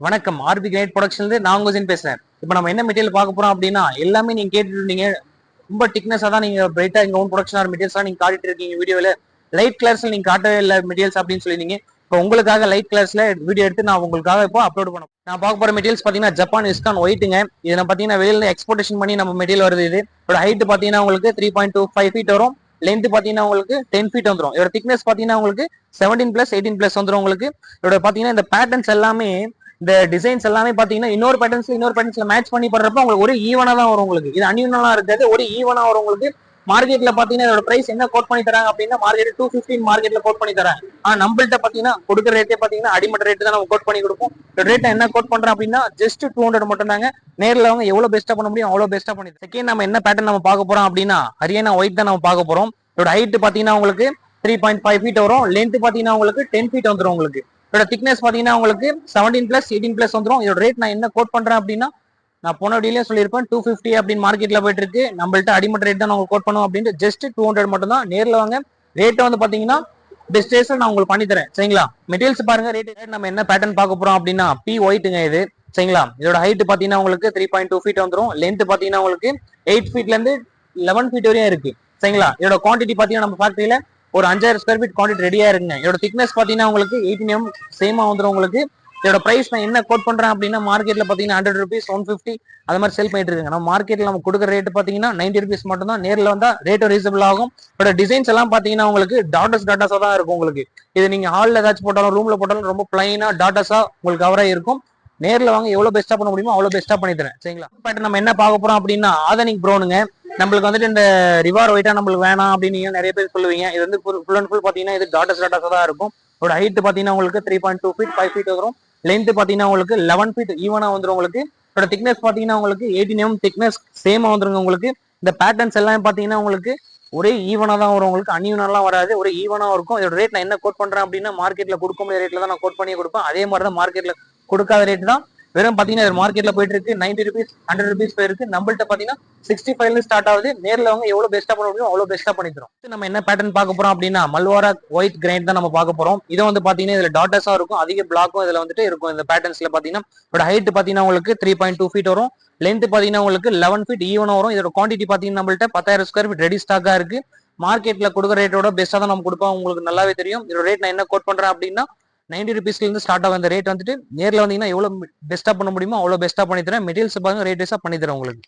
வணக்கம். RB great ப்ரொடக்ஷன்ல நான் உங்க ஜென் பேசுறேன். இப்போ நம்ம என்ன மெட்டீரியல் பார்க்க போறோம் அப்படின்னா, எல்லாமே நீங்க கேட்டுட்டு இருந்தீங்க. ரொம்ப திக்னஸா தான் நீங்க பிரைட்டா எங்க ஓன் ப்ரொடக்ஷன் ஆர் மெட்டீரியல்ஸ் நீங்க காட்டிட்டு இருக்கீங்க வீடியோல. லைட் கலர்ஸ்ல நீங்க காட்டவே இல்ல மெட்டீரியல்ஸ் அப்படின்னு சொல்லிருந்தீங்க. இப்போ உங்களுக்காக லைட் கலர்ஸ்ல வீடியோ எடுத்து நான் உங்களுக்காக இப்போ அப்லோட் பண்ண நான் பார்க்க போற மெட்டீரியல்ஸ் பாத்தீங்கன்னா ஜப்பான் இஸ்கான் ஒயிட்டுங்க. இதுல பாத்தீங்கன்னா வெளியில எக்ஸ்போர்டேஷன் பண்ணி நம்ம மெட்டீரியல் வருது. இது இதோட ஹைட் பாத்தீங்கன்னா உங்களுக்கு 3.25 ஃபீட் வரும். லென்த் பாத்தீங்கன்னா உங்களுக்கு 10 ஃபீட் வந்துடும். இதோட திக்னஸ் பாத்தீங்கன்னா உங்களுக்கு 17+18+ வந்துடும். உங்களுக்கு இதோட பாத்தீங்கன்னா இந்த பேட்டர்ன்ஸ் எல்லாமே இந்த டிசைன்ஸ் எல்லாமே பாத்தீங்கன்னா இன்னொரு பேட்டர்ன்ஸ்ல மேட்ச் பண்ணி பண்றப்ப உங்களுக்கு ஒரு ஈவனா தான் வரும். உங்களுக்கு இது அன்யூனலா இருக்காது, ஒரு ஈவனா வரும். உங்களுக்கு மார்க்கெட்ல பாத்தீங்கன்னா இதோட பிரைஸ் என்ன கோட் பண்ணி தராங்க அப்படின்னா மார்க்கெட் 215 மார்க்கெட்ல கோட் பண்ணி தராங்க. ஆனா நம்மள்ட்ட பாத்தீங்கன்னா கொடுக்குற ரேட்டே பாத்தீங்கன்னா அடிமட்ட ரேட் தான் நம்ம கோட் பண்ணி கொடுப்போம். ரேட் என்ன கோட் பண்றோம் அப்படின்னா ஜஸ்ட் 200 மட்டும் தாங்க. நேரில் அவங்க எவ்வளவு பெஸ்டா பண்ண முடியும் அவ்வளவு பெஸ்டா பண்ணி. செகண்ட் நம்ம என்ன பேட்டர்ன் நம்ம பார்க்க போறோம் அப்படின்னா ஹரியானா ஒயிட் தான் நம்ம பார்க்க போறோம். இதோட ஹைட் பாத்தீங்கன்னா உங்களுக்கு 3.5 ஃபீட் வரும். லென்த் பாத்தீங்கன்னா உங்களுக்கு 10 ஃபீட் வந்துடும். உங்களுக்கு இதோட திக்னஸ் பாத்தீங்கன்னா உங்களுக்கு 17+18+ வந்துடும். இதோட ரேட் நான் என்ன கோட் பண்றேன் அப்படின்னா நான் போன வீடியோலயே சொல்லியிருப்பேன் 250 அப்படின்னு மார்க்கெட்ல போயிட்டு இருக்கு. நம்மள்ட்ட அடிமட்ட ரேட் தான் நம்ம கோட் பண்ணுவோம் அப்படின்னு ஜஸ்ட் 200 மட்டும் தான். நேரில் வாங்க. ரேட் வந்து பாத்தீங்கன்னா பெஸ்ட் நான் உங்களுக்கு பண்ணி தரேன். சரிங்களா? மெட்டீரியல்ஸ் பாருங்க. ரேட் நம்ம என்ன பேட்டர்ன் பார்க்க போறோம் அப்படின்னா பி ஒயிட்டுங்க இது. சரிங்களா? இதோட ஹைட் பாத்தீங்கன்னா உங்களுக்கு 3.2 ஃபீட் வந்துடும். லென்த் பாத்தீங்கன்னா உங்களுக்கு 8 ஃபீட்ல இருந்து 11 ஃபீட் வரையும் இருக்கு. சரிங்களா? இதோட குவான்டிட்டி பாத்தீங்கன்னா நம்ம ஃபேக்டரியில ஒரு 5000 ஸ்கொயர் ஃபீட் குவான்டிட்டி ரெடியா இருக்குங்க. இதோட திக்னஸ் பாத்தீங்கன்னா உங்களுக்கு 18 mm சேமா வந்துடும். உங்களுக்கு இதோட பிரைஸ் நான் என்ன கோட் பண்றேன் அப்படின்னா மார்க்கெட்ல பாத்தீங்கன்னா 100 rupees 150 அது மாதிரி செல் பண்ணிட்டு இருக்காங்க. நம்ம மார்க்கெட்ல நம்ம கொடுக்குற ரேட் பாத்தீங்கன்னா 90 rupees மட்டும் தான். நேரில் வந்தா ரேட் ரீசனபிள் ஆகும். இதோட டிசைன்ஸ் எல்லாம் பாத்தீங்கன்னா உங்களுக்கு டாட்டஸா தான் இருக்கும். உங்களுக்கு இது நீங்க ஹால்ல ஏதாச்சும் போட்டாலும் ரூம்ல போட்டாலும் ரொம்ப பிளைனா டாட்டஸா உங்களுக்கு கவரா இருக்கும். நேரில் வாங்க. எவ்வளவு பெஸ்டா பண்ண முடியுமோ அவ்வளவு பெஸ்டா பண்ணி தரேன். சரிங்களா? பட் நம்ம என்ன பார்க்க போறோம் அப்படின்னா ஆதனிக் ப்ரௌனுங்க. நம்மளுக்கு வந்துட்டு இந்த ரிவார் ஒயிட்டா நம்மளுக்கு வேணாம் அப்படின்னு நிறைய பேர் சொல்லுவீங்க. இது வந்து ஃபுல் அண்ட் ஃபுல் பாத்தீங்கன்னா இது டாட்டஸா தான் இருக்கும். இதோட ஹைட் பாத்தீங்கன்னா உங்களுக்கு 3.2 ஃபீட் 5 ஃபீட் வரும். லென்த் பாத்தீங்கன்னா உங்களுக்கு 11 ஃபீட் ஈவனா வந்துடும். உங்களுக்கு இதோட திக்னஸ் பாத்தீங்கன்னா உங்களுக்கு 18 mm திக்னஸ் சேமா வந்துருங்க. உங்களுக்கு இந்த பேட்டர்ன்ஸ் எல்லாம் பாத்தீங்கன்னா உங்களுக்கு ஒரே ஈவனா தான் வரும். உங்களுக்கு அன்யூனலாம் வராது, ஒரு ஈவனா இருக்கும். இதோட ரேட் நான் என்ன கோட் பண்றேன் அப்படின்னா மார்க்கெட்ல கொடுக்க முடியாத ரேட்ல தான் நான் கோட் பண்ணி கொடுப்பேன். அதே மாதிரி தான் மார்க்கெட்ல கொடுக்காத ரேட் தான் வெறும் பாத்தீங்கன்னா மார்க்கெட்ல போயிட்டு இருக்கு 90 rupees 100 rupees போயிருக்கு. நம்மள்ட்ட பாத்தீங்கன்னா 65 ஸ்டார்ட் ஆகுது. நேரில் அவங்க எவ்வளவு பெஸ்டா பண்ண முடியும் அவ்வளவு பெஸ்டா பண்ணி தரும். நம்ம என்ன பேட்டர்ன் பார்க்க போறோம் அப்படின்னா மல்வாரா ஒயிட் கிரைண்ட் தான் நம்ம பார்க்க போறோம். இது வந்து பாத்தீங்கன்னா இதுல டாட்டஸா இருக்கும், அதிக பிளாக்கும் இதுல வந்துட்டு இருக்கும். இந்த பேட்டர்ன்ஸ்ல பாத்தீங்கன்னா இதோட ஹைட் பாத்தீங்கன்னா உங்களுக்கு 3.2 ஃபீட் வரும். லென்த் பாத்தீங்கன்னா உங்களுக்கு 11 ஃபீட் ஈவனா வரும். இதோட குவான்டிட்டி பாத்தீங்கன்னா நம்மள்ட்ட 10,000 ஸ்கொயர் ஃபீட் ரெடி ஸ்டாக்கா இருக்கு. மார்க்கெட்ல கொடுக்குற ரேட்டோட பெஸ்டா தான் நம்ம கொடுப்போம். உங்களுக்கு நல்லாவே தெரியும். இதோட ரேட் நான் என்ன கோட் பண்றேன் அப்படின்னா 90 rupeesல இருந்து ஸ்டார்ட் ஆகும். அந்த ரேட் வந்துட்டு நேரில் வந்தீங்கன்னா எவ்வளவு பெஸ்டா பண்ண முடியுமோ அவ்வளவு பெஸ்டா பண்ணி தரேன். மெட்டீரியல்ஸ் பாருங்க ரேட் வைஸா பண்ணி தரேன் உங்களுக்கு.